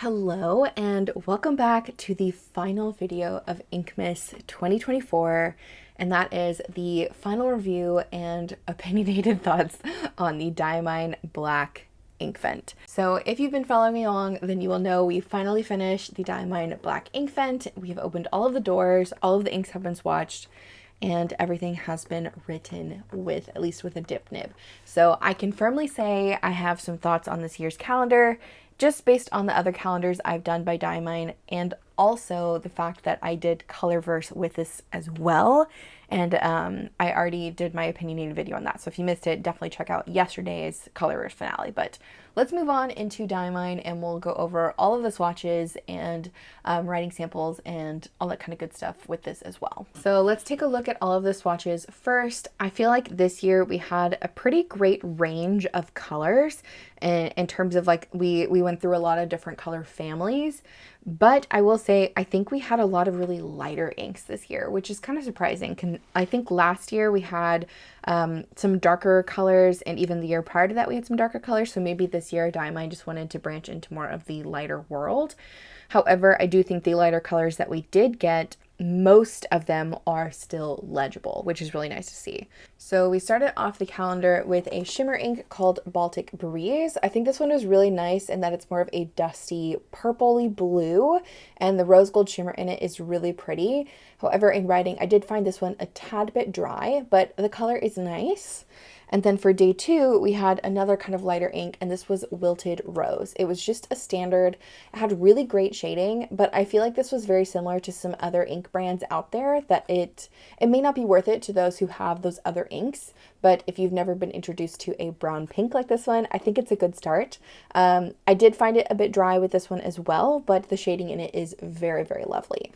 Hello and welcome back to the final video of INKS 2024, and that is the final review and opinionated thoughts on the Diamine Black Inkvent. So if you've been following me along, then you will know we finally finished the Diamine Black Inkvent. We have opened all of the doors, all of the inks have been swatched, and everything has been written with, at least with a dip nib. So I can firmly say I have some thoughts on this year's calendar, just based on the other calendars I've done by Diamine, and also the fact that I did Colorverse with this as well. And I already did my opinionated video on that. So if you missed it, definitely check out yesterday's Colorverse finale. But let's move on into Diamine and we'll go over all of the swatches and writing samples and all that kind of good stuff with this as well. So let's take a look at all of the swatches first. I feel like this year we had a pretty great range of colors in terms of like we went through a lot of different color families. But I will say, I think we had a lot of really lighter inks this year, which is kind of surprising. I think last year we had some darker colors, and even the year prior to that we had some darker colors. So maybe this year Diamine just wanted to branch into more of the lighter world. However, I do think the lighter colors that we did get, most of them are still legible, which is really nice to see. So we started off the calendar with a shimmer ink called Baltic Breeze. I think this one was really nice in that it's more of a dusty purpley blue, and the rose gold shimmer in it is really pretty. However, in writing, I did find this one a tad bit dry, but the color is nice. And then for day two, we had another kind of lighter ink, and this was Wilted Rose. It was just a standard. It had really great shading, but I feel like this was very similar to some other ink brands out there that it may not be worth it to those who have those other inks, but if you've never been introduced to a brown pink like this one, I think it's a good start. I did find it a bit dry with this one as well, but the shading in it is very, very lovely.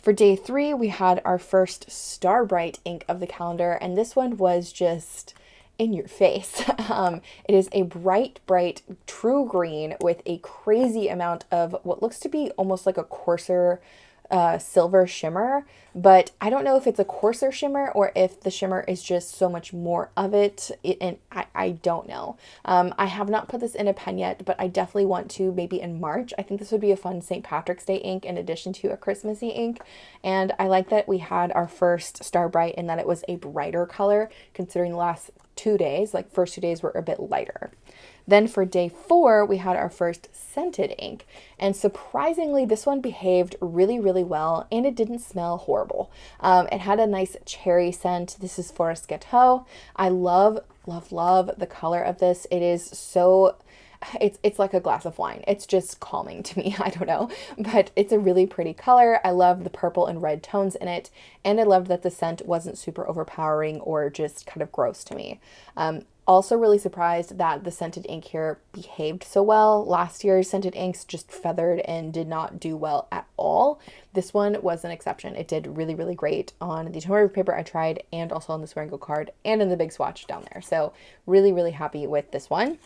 For day three, we had our first Star Bright ink of the calendar, and this one was just in your face. It is a bright true green with a crazy amount of what looks to be almost like a coarser silver shimmer, but I don't know if it's a coarser shimmer or if the shimmer is just so much more of it, and I don't know. I have not put this in a pen yet, but I definitely want to, maybe in March. I think this would be a fun St. Patrick's Day ink in addition to a Christmassy ink, and I like that we had our first Star Bright and that it was a brighter color considering the last 2 days, like first 2 days were a bit lighter. Then for day four, we had our first scented ink, and surprisingly, this one behaved really, really well, and it didn't smell horrible. It had a nice cherry scent. This is Forest Gateau. I love, love, love the color of this. It is so, it's like a glass of wine. It's just calming to me. I don't know, but it's a really pretty color. I love the purple and red tones in it, and I loved that the scent wasn't super overpowering or just kind of gross to me. Also really surprised that the scented ink here behaved so well. Last year's scented inks just feathered and did not do well at all. This one was an exception. It did really, really great on the Tomoe paper I tried, and also on the Wearingeul card and in the big swatch down there. So really, really happy with this one.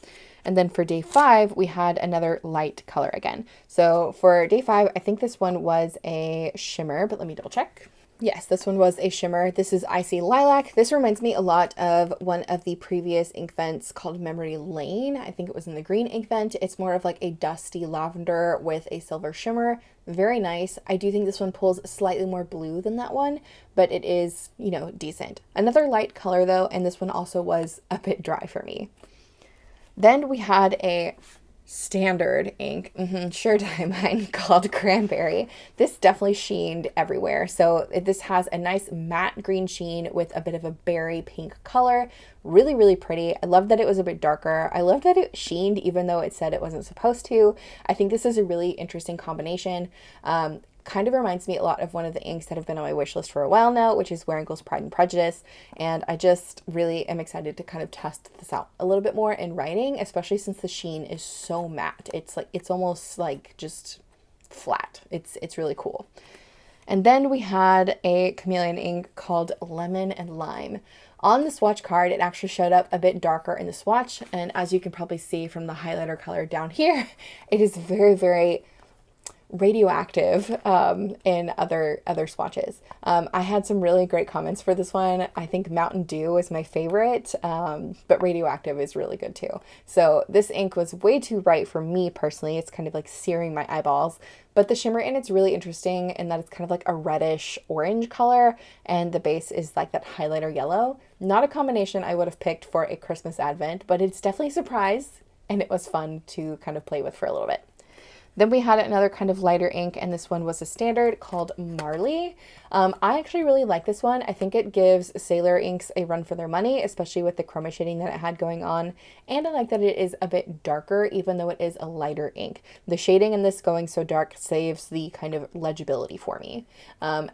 And then for day five, we had another light color again. So for day five, I think this one was a shimmer, but let me double check. Yes, this one was a shimmer. This is Icy Lilac. This reminds me a lot of one of the previous Inkvents called Memory Lane. I think it was in the green Inkvent. It's more of like a dusty lavender with a silver shimmer. Very nice. I do think this one pulls slightly more blue than that one, but it is, you know, decent. Another light color though, and this one also was a bit dry for me. Then we had a standard ink, sure Diamine, called Cranberry. This definitely sheened everywhere. So this has a nice matte green sheen with a bit of a berry pink color. Really, really pretty. I love that it was a bit darker. I love that it sheened even though it said it wasn't supposed to. I think this is a really interesting combination. Kind of reminds me a lot of one of the inks that have been on my wish list for a while now, which is Wearingeul's Pride and Prejudice, and I just really am excited to kind of test this out a little bit more in writing, especially since the sheen is so matte. It's like, it's almost like just flat. It's really cool. And then we had a chameleon ink called Lemon and Lime. On the swatch card, it actually showed up a bit darker in the swatch, and as you can probably see from the highlighter color down here, it is very, very radioactive in other swatches. I had some really great comments for this one. I think Mountain Dew is my favorite, but radioactive is really good too. So this ink was way too bright for me personally. It's kind of like searing my eyeballs, but the shimmer in it's really interesting in that it's kind of like a reddish orange color, and the base is like that highlighter yellow. Not a combination I would have picked for a Christmas advent, but it's definitely a surprise, and it was fun to kind of play with for a little bit. Then we had another kind of lighter ink, and this one was a standard called Marley. I actually really like this one. I think it gives Sailor inks a run for their money, especially with the chroma shading that it had going on. And I like that it is a bit darker, even though it is a lighter ink. The shading in this going so dark saves the kind of legibility for me.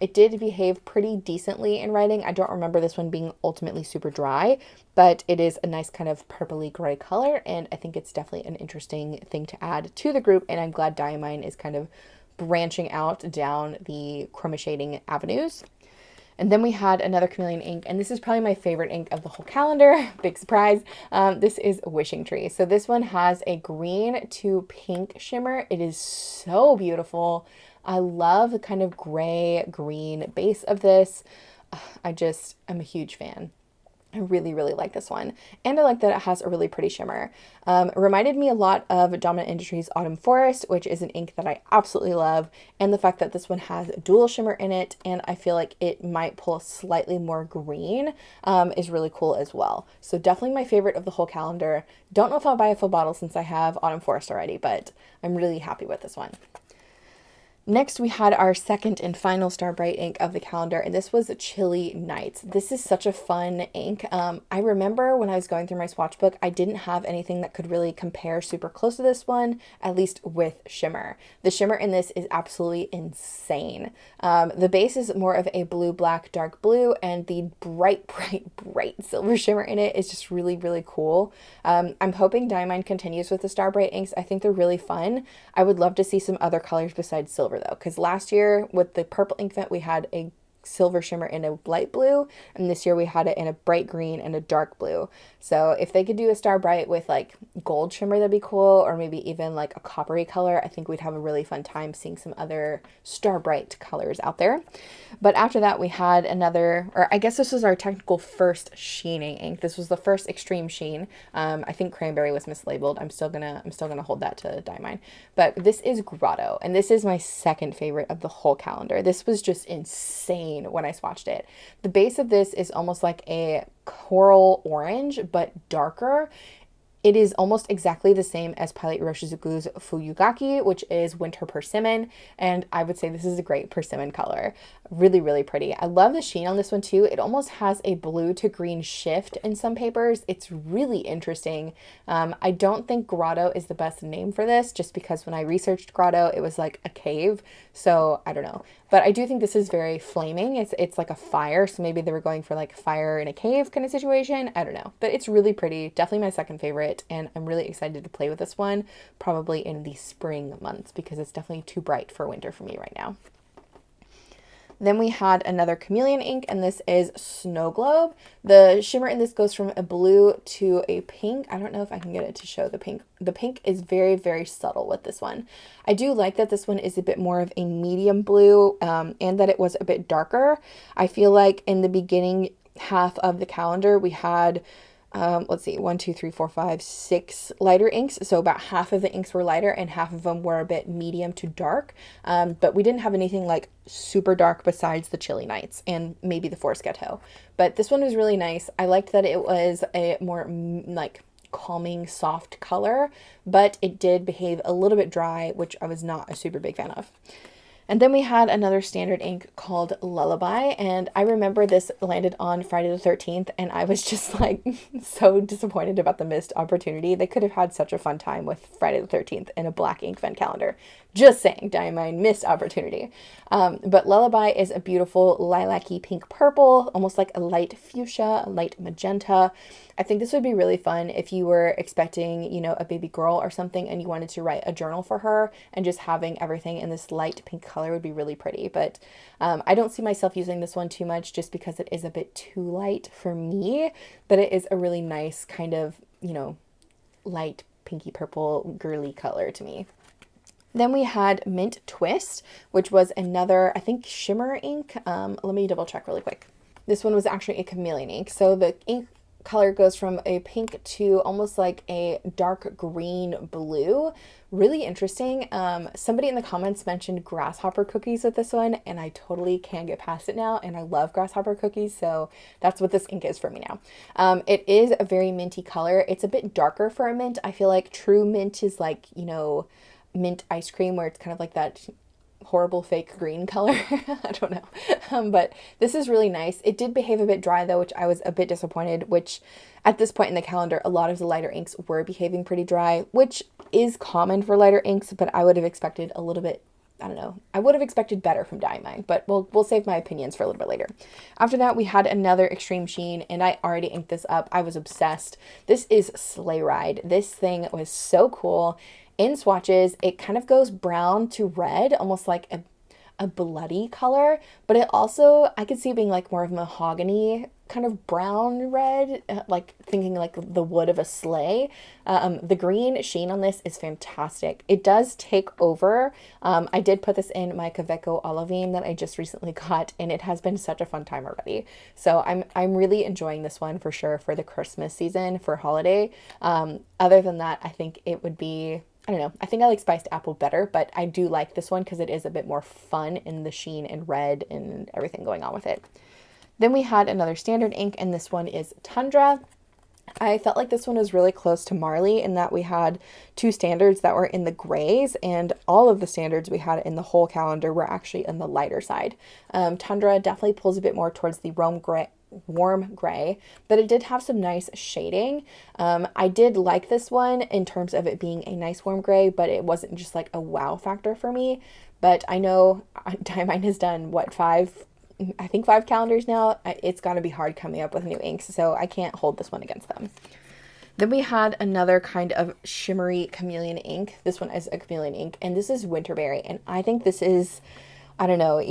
It did behave pretty decently in writing. I don't remember this one being ultimately super dry, but it is a nice kind of purpley gray color, and I think it's definitely an interesting thing to add to the group, and I'm glad Diamine is kind of branching out down the chroma shading avenues. And then we had another chameleon ink, and this is probably my favorite ink of the whole calendar. Big surprise. This is Wishing Tree. So this one has a green to pink shimmer. It is so beautiful. I love the kind of gray green base of this. I'm a huge fan. I really, really like this one. And I like that it has a really pretty shimmer. It reminded me a lot of Dominant Industries Autumn Forest, which is an ink that I absolutely love. And the fact that this one has dual shimmer in it, and I feel like it might pull slightly more green, is really cool as well. So definitely my favorite of the whole calendar. Don't know if I'll buy a full bottle since I have Autumn Forest already, but I'm really happy with this one. Next, we had our second and final Star Bright ink of the calendar, and this was Chilly Nights. This is such a fun ink. I remember when I was going through my swatch book, I didn't have anything that could really compare super close to this one, at least with shimmer. The shimmer in this is absolutely insane. The base is more of a blue, black, dark blue, and the bright, bright, bright silver shimmer in it is just really, really cool. I'm hoping Diamine continues with the Star Bright inks. I think they're really fun. I would love to see some other colors besides silver though, because last year with the purple Inkvent we had a silver shimmer in a light blue, and this year we had it in a bright green and a dark blue. So if they could do a Star Bright with like gold shimmer, that'd be cool, or maybe even like a coppery color. I think we'd have a really fun time seeing some other Star Bright colors out there. But after that we had another, or I guess this was our technical first sheening ink. This was the first extreme sheen. I think Cranberry was mislabeled. I'm still gonna hold that to Diamine. But this is Grotto, and this is my second favorite of the whole calendar. This was just insane when I swatched it. The base of this is almost like a coral orange, but darker. It is almost exactly the same as Pilot Iroshizuku's Fuyugaki, which is Winter Persimmon, and I would say this is a great persimmon color. Really, really pretty. I love the sheen on this one too. It almost has a blue to green shift in some papers. It's really interesting. I don't think Grotto is the best name for this, just because when I researched Grotto, it was like a cave, so I don't know. But I do think this is very flaming. It's like a fire, so maybe they were going for like fire in a cave kind of situation. I don't know, but it's really pretty. Definitely my second favorite, and I'm really excited to play with this one, probably in the spring months, because it's definitely too bright for winter for me right now. Then we had another chameleon ink, and this is Snow Globe. The shimmer in this goes from a blue to a pink. I don't know if I can get it to show the pink. The pink is very, very subtle with this one. I do like that this one is a bit more of a medium blue, and that it was a bit darker. I feel like in the beginning half of the calendar, we had let's see, 1, 2, 3, 4, 5, 6 lighter inks. So about half of the inks were lighter and half of them were a bit medium to dark. But we didn't have anything like super dark besides the Chilly Nights and maybe the Forest Gateau. But this one was really nice. I liked that it was a more like calming, soft color, but it did behave a little bit dry, which I was not a super big fan of. And then we had another standard ink called Lullaby, and I remember this landed on Friday the 13th, and I was just like so disappointed about the missed opportunity. They could have had such a fun time with Friday the 13th in a black Inkvent calendar. Just saying, Diamine, missed opportunity. But Lullaby is a beautiful lilac-y pink purple, almost like a light fuchsia, a light magenta. I think this would be really fun if you were expecting, you know, a baby girl or something and you wanted to write a journal for her, and just having everything in this light pink color would be really pretty. But I don't see myself using this one too much just because it is a bit too light for me, but it is a really nice kind of, you know, light pinky purple girly color to me. Then we had Mint Twist, which was another, I think, shimmer ink. Let me double check really quick. This one was actually a chameleon ink. So the ink color goes from a pink to almost like a dark green blue. Really interesting. Somebody in the comments mentioned grasshopper cookies with this one, and I totally can't get past it now, and I love grasshopper cookies, so that's what this ink is for me now. It is a very minty color. It's a bit darker for a mint. I feel like true mint is like, you know, mint ice cream, where it's kind of like that horrible fake green color. I don't know. But this is really nice. It did behave a bit dry though, which I was a bit disappointed, which at this point in the calendar, a lot of the lighter inks were behaving pretty dry, which is common for lighter inks, but I would have expected a little bit, I don't know, I would have expected better from Diamine, but we'll save my opinions for a little bit later. After that, we had another Extreme Sheen, and I already inked this up. I was obsessed. This is Sleigh Ride. This thing was so cool. In swatches, it kind of goes brown to red, almost like a bloody color, but it also, I could see it being like more of mahogany kind of brown red, like thinking like the wood of a sleigh. The green sheen on this is fantastic. It does take over. I did put this in my 𝗂𝗃𝗄𝗽 olivine that I just recently got, and it has been such a fun time already. So I'm really enjoying this one for sure for the Christmas season, for holiday. Other than that, I think it would be, I don't know, I think I like Spiced Apple better, but I do like this one because it is a bit more fun in the sheen and red and everything going on with it. Then we had another standard ink, and this one is Tundra. I felt like this one was really close to Marley in that we had two standards that were in the grays, and all of the standards we had in the whole calendar were actually in the lighter side. Tundra definitely pulls a bit more towards the warm gray, but it did have some nice shading. I did like this one in terms of it being a nice warm gray, but it wasn't just like a wow factor for me. But I know Diamine has done, what, I think 5 calendars now. It's got to be hard coming up with new inks, so I can't hold this one against them. Then we had another kind of shimmery chameleon ink. This one is a chameleon ink, and this is Winterberry, and I think this is, I don't know,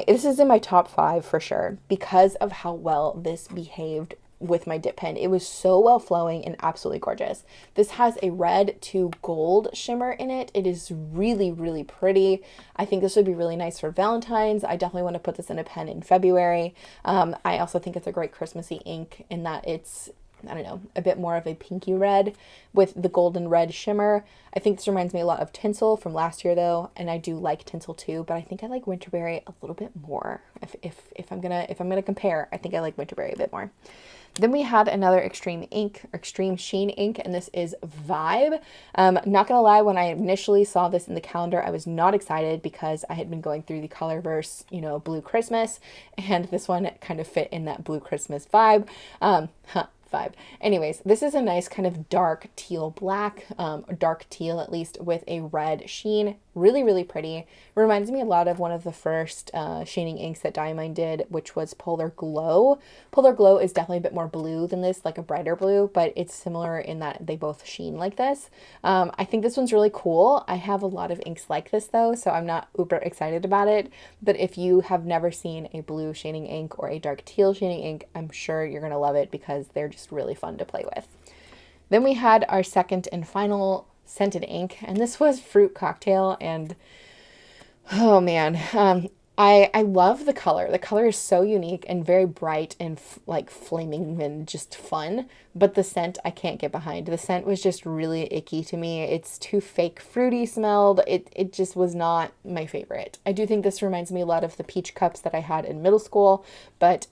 this is in my top 5 for sure because of how well this behaved with my dip pen. It was so well flowing and absolutely gorgeous. This has a red to gold shimmer in it. It is really, really pretty. I think this would be really nice for Valentine's. I definitely want to put this in a pen in February. I also think it's a great Christmassy ink in that it's, I don't know, a bit more of a pinky red with the golden red shimmer. I think this reminds me a lot of Tinsel from last year though, and I do like Tinsel too, but I think I like Winterberry a little bit more. If I'm gonna compare, I think I like Winterberry a bit more. Then we had another extreme sheen ink, and this is Vibe. Not gonna lie, when I initially saw this in the calendar, I was not excited because I had been going through the Colorverse, you know, Blue Christmas, and this one kind of fit in that Blue Christmas vibe. Anyways, this is a nice kind of dark teal black, dark teal at least, with a red sheen. Really, really pretty. Reminds me a lot of one of the first sheening inks that Diamine did, which was Polar Glow. Polar Glow is definitely a bit more blue than this, like a brighter blue, but it's similar in that they both sheen like this. I think this one's really cool. I have a lot of inks like this though, so I'm not uber excited about it. But if you have never seen a blue sheening ink or a dark teal sheening ink, I'm sure you're gonna love it because they're just really fun to play with. Then we had our second and final scented ink, and this was Fruit Cocktail, and oh man, I love the color. The color is so unique and very bright and like flaming and just fun, but the scent I can't get behind. The scent was just really icky to me. It's too fake fruity smelled. It just was not my favorite. I do think this reminds me a lot of the peach cups that I had in middle school, but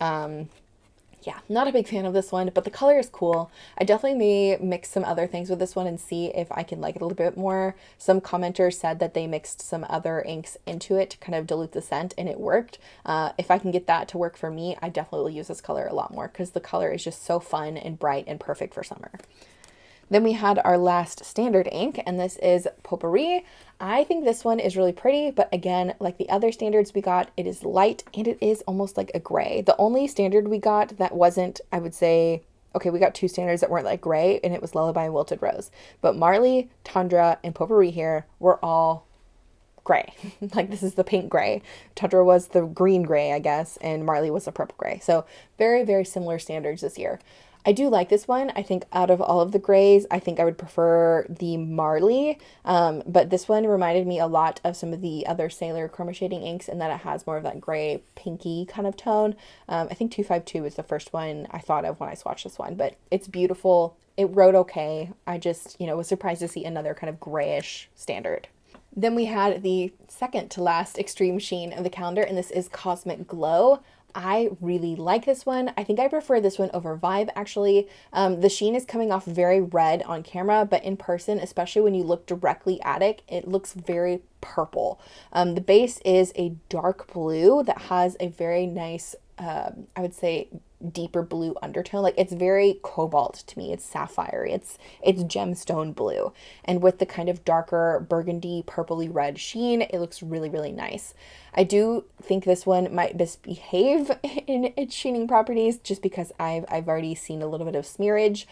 yeah, not a big fan of this one, but the color is cool. I definitely may mix some other things with this one and see if I can like it a little bit more. Some commenters said that they mixed some other inks into it to kind of dilute the scent, and it worked. If I can get that to work for me, I definitely will use this color a lot more because the color is just so fun and bright and perfect for summer. Then we had our last standard ink, and this is Potpourri. I think this one is really pretty, but again, like the other standards we got, it is light and it is almost like a gray. The only standard we got that wasn't, I would say, okay, we got 2 standards that weren't like gray, and it was Lullaby and Wilted Rose. But Marley, Tundra, and Potpourri here were all gray. Like this is the pink gray. Tundra was the green gray, I guess, and Marley was the purple gray. So very, very similar standards this year. I do like this one. I think out of all of the grays, I think I would prefer the Marley, but this one reminded me a lot of some of the other Sailor chroma shading inks in that it has more of that gray pinky kind of tone. I think 252 was the first one I thought of when I swatched this one, but it's beautiful. It wrote okay. I just, was surprised to see another kind of grayish standard. Then we had the second to last extreme sheen of the calendar, and this is Cosmic Glow. I really like this one. I think I prefer this one over Vibe, actually. The sheen is coming off very red on camera, but in person, especially when you look directly at it, it looks very purple. The base is a dark blue that has a very nice, I would say, deeper blue undertone. Like, it's very cobalt to me. It's sapphire. It's gemstone blue. And with the kind of darker burgundy, purpley red sheen, it looks really, really nice. I do think this one might misbehave in its sheening properties just because I've already seen a little bit of smearage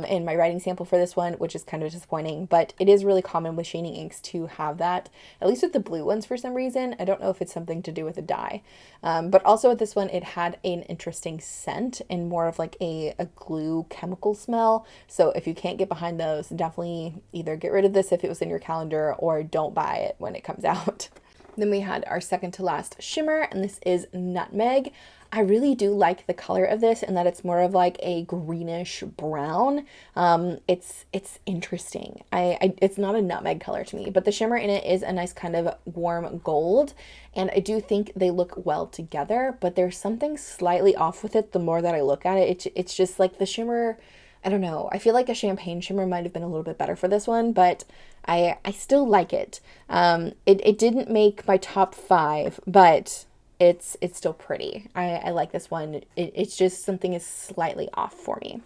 in my writing sample for this one, which is kind of disappointing, but it is really common with sheening inks to have that, at least with the blue ones for some reason. I don't know if it's something to do with the dye, but also with this one, it had an interesting scent and more of like a glue chemical smell. So if you can't get behind those, definitely either get rid of this if it was in your calendar or don't buy it when it comes out. Then we had our second to last shimmer, and this is Nutmeg. I really do like the color of this and that it's more of like a greenish brown. It's interesting. It's not a nutmeg color to me, but the shimmer in it is a nice kind of warm gold, and I do think they look well together, but there's something slightly off with it the more that I look at it. It's just like the shimmer, I don't know. I feel like a champagne shimmer might have been a little bit better for this one, but I still like it. It didn't make my top 5, but it's still pretty. I like this one. It's just something is slightly off for me.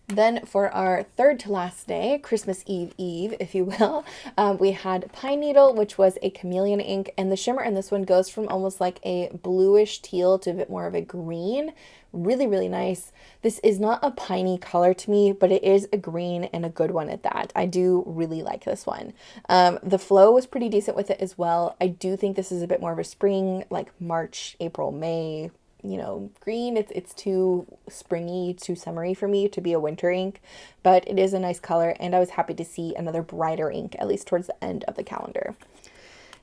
Then for our third to last day, Christmas Eve, if you will, we had Pine Needle, which was a chameleon ink, and the shimmer in this one goes from almost like a bluish teal to a bit more of a green. Really, really nice. This is not a piney color to me, but it is a green and a good one at that. I do really like this one. The flow was pretty decent with it as well. I do think this is a bit more of a spring, like March, April, May, green. It's too springy, too summery for me to be a winter ink, but it is a nice color, and I was happy to see another brighter ink, at least towards the end of the calendar.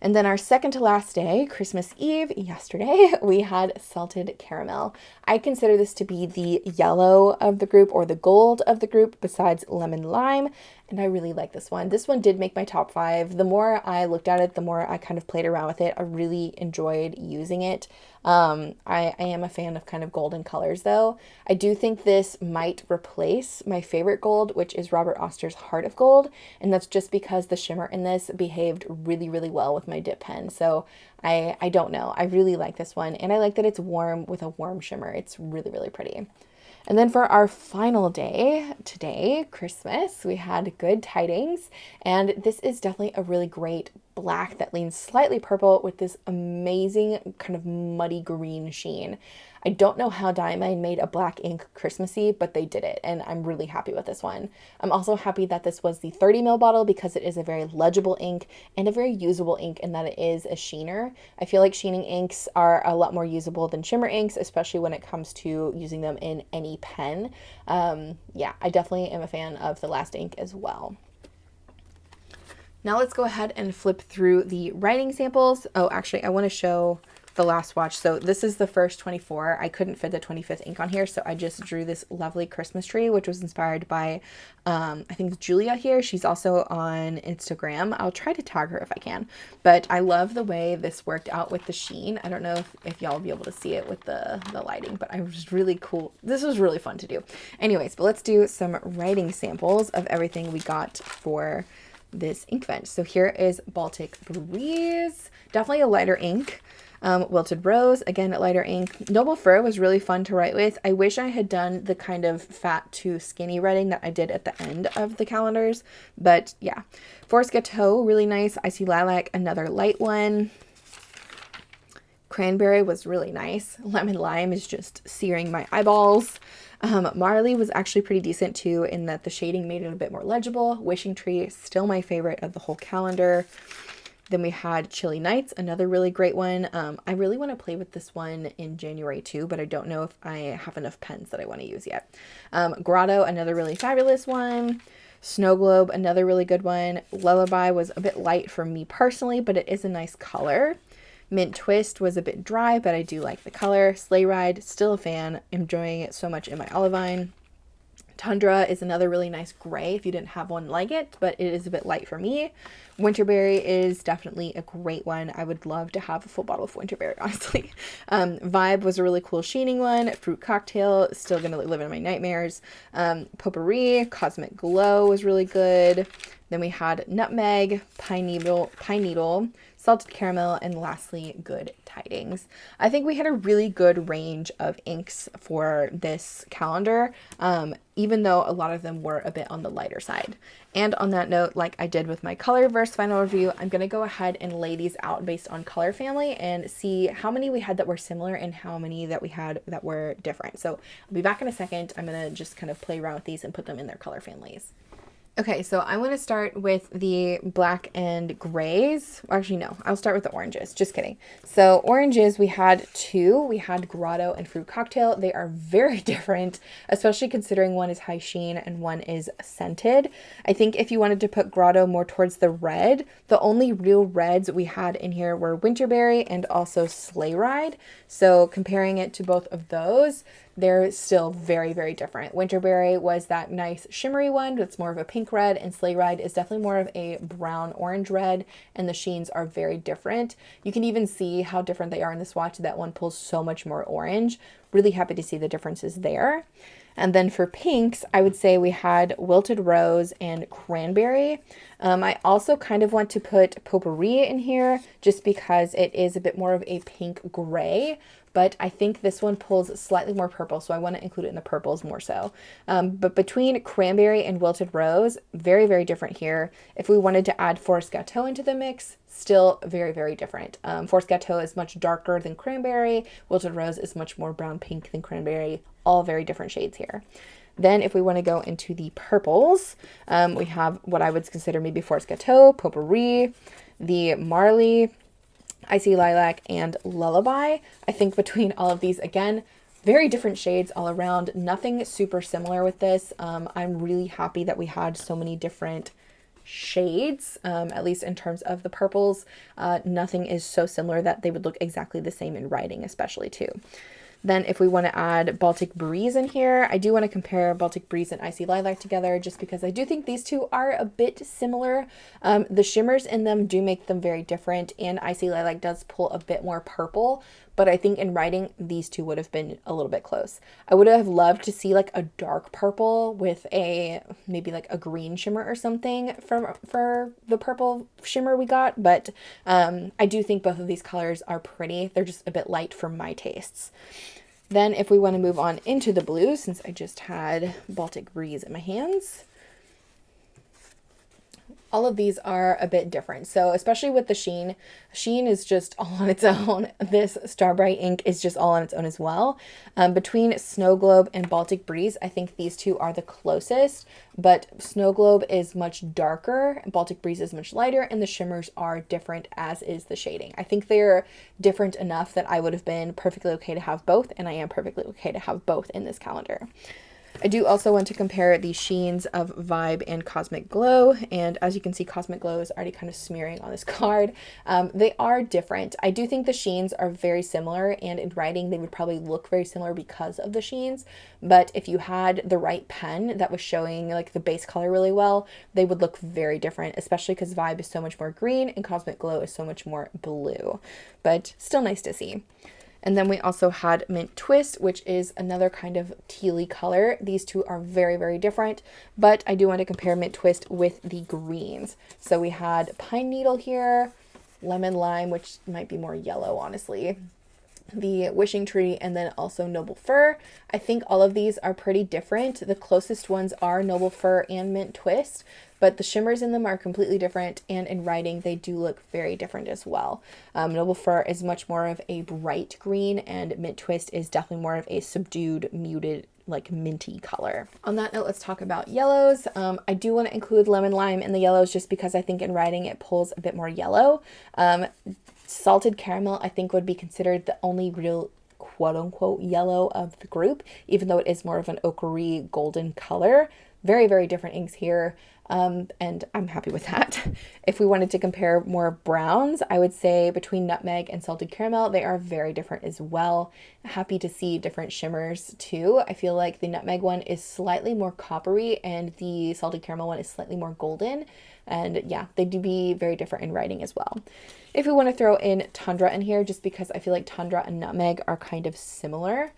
And then our second to last day, Christmas Eve, yesterday, we had Salted Caramel. I consider this to be the yellow of the group, or the gold of the group, besides Lemon Lime, and I really like this one. This one did make my top 5. The more I looked at it, the more I kind of played around with it. I really enjoyed using it. I am a fan of kind of golden colors, though. I do think this might replace my favorite gold, which is Robert Oster's Heart of Gold, and that's just because the shimmer in this behaved really, really well with my dip pen. So I don't know. I really like this one, and I like that it's warm with a warm shimmer. It's really, really pretty. And then for our final day, today, Christmas, we had Good Tidings, and this is definitely a really great black that leans slightly purple with this amazing kind of muddy green sheen. I don't know how Diamine made a black ink Christmassy, but they did it, and I'm really happy with this one. I'm also happy that this was the 30 ml bottle because it is a very legible ink and a very usable ink in that it is a sheener. I feel like sheening inks are a lot more usable than shimmer inks, especially when it comes to using them in any pen. Yeah, I definitely am a fan of the last ink as well. Now let's go ahead and flip through the writing samples. Oh, actually, I want to show the last swatch. So this is the first 24. I couldn't fit the 25th ink on here, so I just drew this lovely Christmas tree, which was inspired by, I think it's Julia here. She's also on Instagram. I'll try to tag her if I can, but I love the way this worked out with the sheen. I don't know if y'all will be able to see it with the lighting, but I was really cool. This was really fun to do. Anyways, but let's do some writing samples of everything we got for this Inkvent. So here is Baltic Breeze, definitely a lighter ink. Wilted Rose, again, a lighter ink. Noble Fur was really fun to write with. I wish I had done the kind of fat to skinny writing that I did at the end of the calendars, but yeah. Forest Gateau, really nice. Icy Lilac, another light one. Cranberry was really nice. Lemon Lime is just searing my eyeballs. Marley was actually pretty decent too, in that the shading made it a bit more legible. Wishing Tree, still my favorite of the whole calendar. Then we had Chilly Nights, another really great one. I really want to play with this one in January too, but I don't know if I have enough pens that I want to use yet. Grotto, another really fabulous one. Snow Globe, another really good one. Lullaby was a bit light for me personally, but it is a nice color. Mint Twist was a bit dry, but I do like the color. Sleigh Ride, still a fan, enjoying it so much in my Olivine. Tundra is another really nice gray if you didn't have one like it, but it is a bit light for me. Winterberry is definitely a great one. I would love to have a full bottle of Winterberry, honestly. Vibe was a really cool sheening one. Fruit Cocktail, still going to live in my nightmares. Potpourri, Cosmic Glow was really good. Then we had Nutmeg, Pine Needle, Salted Caramel, and lastly, Good Tidings. I think we had a really good range of inks for this calendar, even though a lot of them were a bit on the lighter side. And on that note, like I did with my color verse final review, I'm going to go ahead and lay these out based on color family and see how many we had that were similar and how many that we had that were different. So I'll be back in a second. I'm going to just kind of play around with these and put them in their color families. Okay, so I want to start with the black and grays. Actually, no, I'll start with the oranges. Just kidding. So oranges, we had two. We had Grotto and Fruit Cocktail. They are very different, especially considering one is high sheen and one is scented. I think if you wanted to put Grotto more towards the red, the only real reds we had in here were Winterberry and also Sleigh Ride. So comparing it to both of those, they're still very, very different. Winterberry was that nice shimmery one that's more of a pink red, and Sleigh Ride is definitely more of a brown orange red, and the sheens are very different. You can even see how different they are in the swatch. That one pulls so much more orange. Really happy to see the differences there. And then for pinks, I would say we had Wilted Rose and Cranberry. I also kind of want to put Potpourri in here just because it is a bit more of a pink gray, but I think this one pulls slightly more purple, so I want to include it in the purples more so. But between Cranberry and Wilted Rose, very, very different here. If we wanted to add Forest Gateau into the mix, still very, very different. Forest Gateau is much darker than Cranberry. Wilted Rose is much more brown pink than Cranberry. All very different shades here. Then if we want to go into the purples, we have what I would consider maybe Forest Gateau, Potpourri, the Marley, Icy Lilac, and Lullaby. I think between all of these, again, very different shades all around. Nothing super similar with this. I'm really happy that we had so many different shades, at least in terms of the purples. Nothing is so similar that they would look exactly the same in writing, especially too. Then if we want to add Baltic Breeze in here, I do want to compare Baltic Breeze and Icy Lilac together just because I do think these two are a bit similar. The shimmers in them do make them very different, and Icy Lilac does pull a bit more purple, but I think in writing, these two would have been a little bit close. I would have loved to see like a dark purple with a maybe like a green shimmer or something for the purple shimmer we got, but I do think both of these colors are pretty. They're just a bit light for my tastes. Then if we want to move on into the blues, since I just had Baltic Breeze in my hands, all of these are a bit different. So especially with the sheen, sheen is just all on its own. This Starbright ink is just all on its own as well. Between Snow Globe and Baltic Breeze, I think these two are the closest, but Snow Globe is much darker, Baltic Breeze is much lighter, and the shimmers are different, as is the shading. I think they're different enough that I would have been perfectly okay to have both, and I am perfectly okay to have both in this calendar. I do also want to compare the sheens of Vibe and Cosmic Glow, and as you can see, Cosmic Glow is already kind of smearing on this card. They are different. I do think the sheens are very similar, and in writing they would probably look very similar because of the sheens, but if you had the right pen that was showing like the base color really well, they would look very different, especially because Vibe is so much more green and Cosmic Glow is so much more blue, but still nice to see. And then we also had Mint Twist, which is another kind of tealy color. These two are very, very different, but I do want to compare Mint Twist with the greens. So we had Pine Needle here, Lemon Lime, which might be more yellow, honestly, the Wishing Tree, and then also Noble Fir. I think all of these are pretty different. The closest ones are Noble Fir and Mint Twist, but the shimmers in them are completely different, and in writing they do look very different as well. Noble Fur is much more of a bright green, and Mint Twist is definitely more of a subdued, muted, like minty color. On that note, let's talk about yellows. I do want to include Lemon Lime in the yellows just because I think in writing it pulls a bit more yellow. Salted Caramel I think would be considered the only real quote-unquote yellow of the group, even though it is more of an ochre golden color. Very, very different inks here, and I'm happy with that. If we wanted to compare more browns, I would say between Nutmeg and Salted Caramel, they are very different as well. Happy to see different shimmers too. I feel like the Nutmeg one is slightly more coppery and the Salted Caramel one is slightly more golden. And yeah, they do be very different in writing as well. If we want to throw in Tundra in here, just because I feel like Tundra and Nutmeg are kind of similar.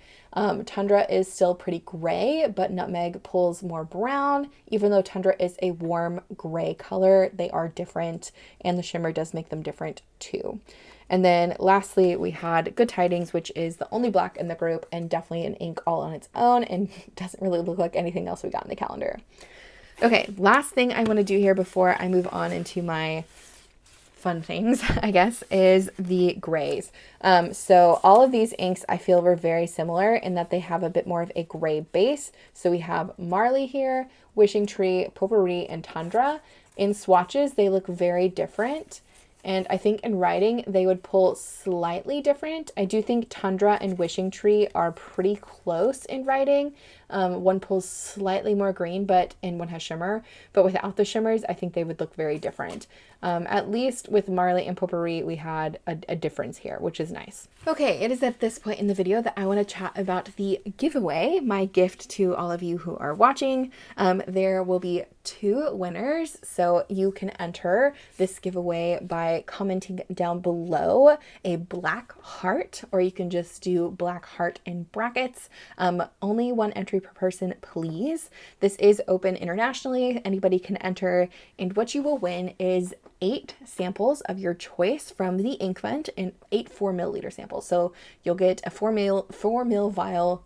Tundra is still pretty gray, but Nutmeg pulls more brown. Even though Tundra is a warm gray color, they are different, and the shimmer does make them different too. And then lastly, we had Good Tidings, which is the only black in the group and definitely an ink all on its own and doesn't really look like anything else we got in the calendar. Okay, last thing I want to do here before I move on into my fun things, I guess, is the grays. So all of these inks I feel were very similar in that they have a bit more of a gray base. So we have Marley here, Wishing Tree, Potpourri, and Tundra. In swatches, they look very different. And I think in writing, they would pull slightly different. I do think Tundra and Wishing Tree are pretty close in writing. One pulls slightly more green, and one has shimmer. But without the shimmers, I think they would look very different. At least with Marley and Potpourri, we had a difference here, which is nice. Okay, it is at this point in the video that I want to chat about the giveaway, my gift to all of you who are watching. There will be 2 winners, so you can enter this giveaway by commenting down below a black heart, or you can just do black heart in brackets. Only 1 entry per person, please. This is open internationally. Anybody can enter, and what you will win is 8 samples of your choice from the Inkvent and 8 4ml samples. So you'll get a 4ml vial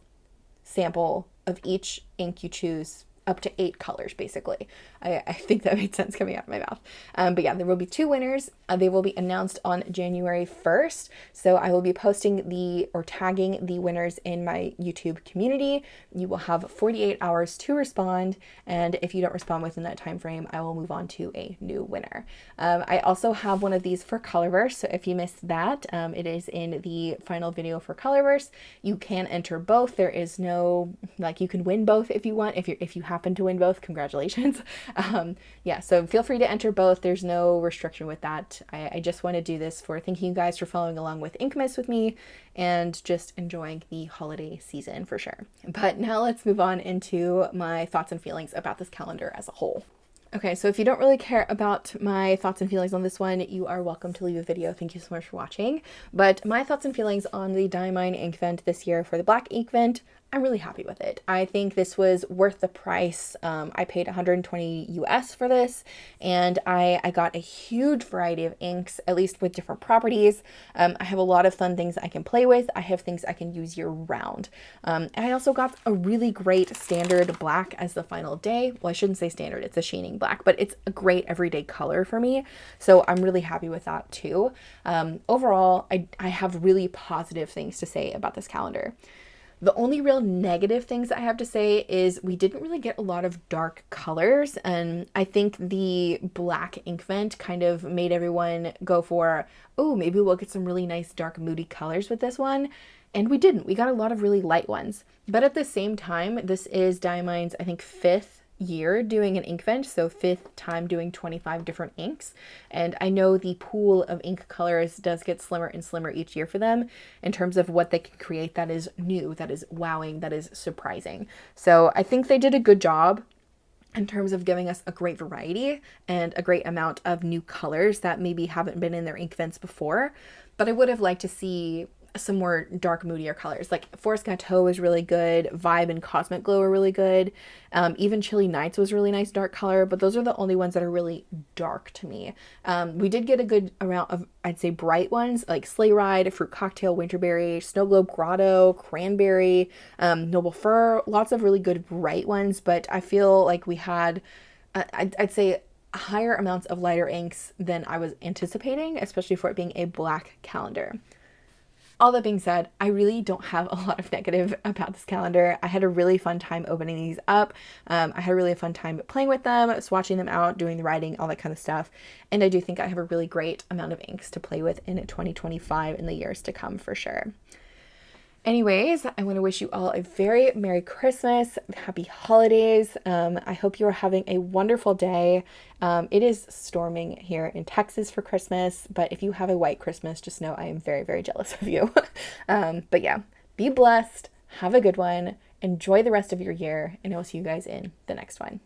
sample of each ink you choose, up to 8 colors basically. I think that made sense coming out of my mouth. But yeah, there will be 2 winners. They will be announced on January 1st. So I will be posting or tagging the winners in my YouTube community. You will have 48 hours to respond. And if you don't respond within that time frame, I will move on to a new winner. I also have one of these for Colorverse. So if you missed that, it is in the final video for Colorverse. You can enter both. There is no, you can win both if you want. If you happen to win both, congratulations. Yeah, so feel free to enter both. There's no restriction with that. I just want to do this for thanking you guys for following along with Inkmas with me and just enjoying the holiday season for sure. But now let's move on into my thoughts and feelings about this calendar as a whole. Okay, so if you don't really care about my thoughts and feelings on this one, you are welcome to leave a video. Thank you so much for watching. But my thoughts and feelings on the Diamine Inkvent this year for the Black Inkvent, I'm really happy with it. I think this was worth the price. I paid 120 US for this, and I got a huge variety of inks, at least with different properties. I have a lot of fun things I can play with. I have things I can use year round. And I also got a really great standard black as the final day. Well, I shouldn't say standard, it's a sheening black, but it's a great everyday color for me. So I'm really happy with that too. Overall, I have really positive things to say about this calendar. The only real negative things I have to say is we didn't really get a lot of dark colors, and I think the black Inkvent kind of made everyone go for, oh, maybe we'll get some really nice dark moody colors with this one. And we didn't. We got a lot of really light ones. But at the same time, this is Diamine's, I think, 5th year doing an Inkvent, so 5th time doing 25 different inks, and I know the pool of ink colors does get slimmer and slimmer each year for them in terms of what they can create that is new, that is wowing, that is surprising. So I think they did a good job in terms of giving us a great variety and a great amount of new colors that maybe haven't been in their Inkvents before, but I would have liked to see some more dark, moodier colors. Like Forest Gateau was really good, Vibe and Cosmic Glow were really good, even Chilly Nights was really nice dark color, but those are the only ones that are really dark to me. We did get a good amount of, I'd say, bright ones like Sleigh Ride, Fruit Cocktail, Winterberry, Snow Globe Grotto, Cranberry, Noble Fur, lots of really good bright ones, but I feel like we had, I'd say, higher amounts of lighter inks than I was anticipating, especially for it being a black calendar. All that being said, I really don't have a lot of negative about this calendar. I had a really fun time opening these up. I had a really fun time playing with them, swatching them out, doing the writing, all that kind of stuff. And I do think I have a really great amount of inks to play with in 2025 and the years to come for sure. Anyways, I want to wish you all a very Merry Christmas, Happy Holidays. I hope you are having a wonderful day. It is storming here in Texas for Christmas, but if you have a white Christmas, just know I am very, very jealous of you. But yeah, be blessed, have a good one, enjoy the rest of your year, and I'll see you guys in the next one.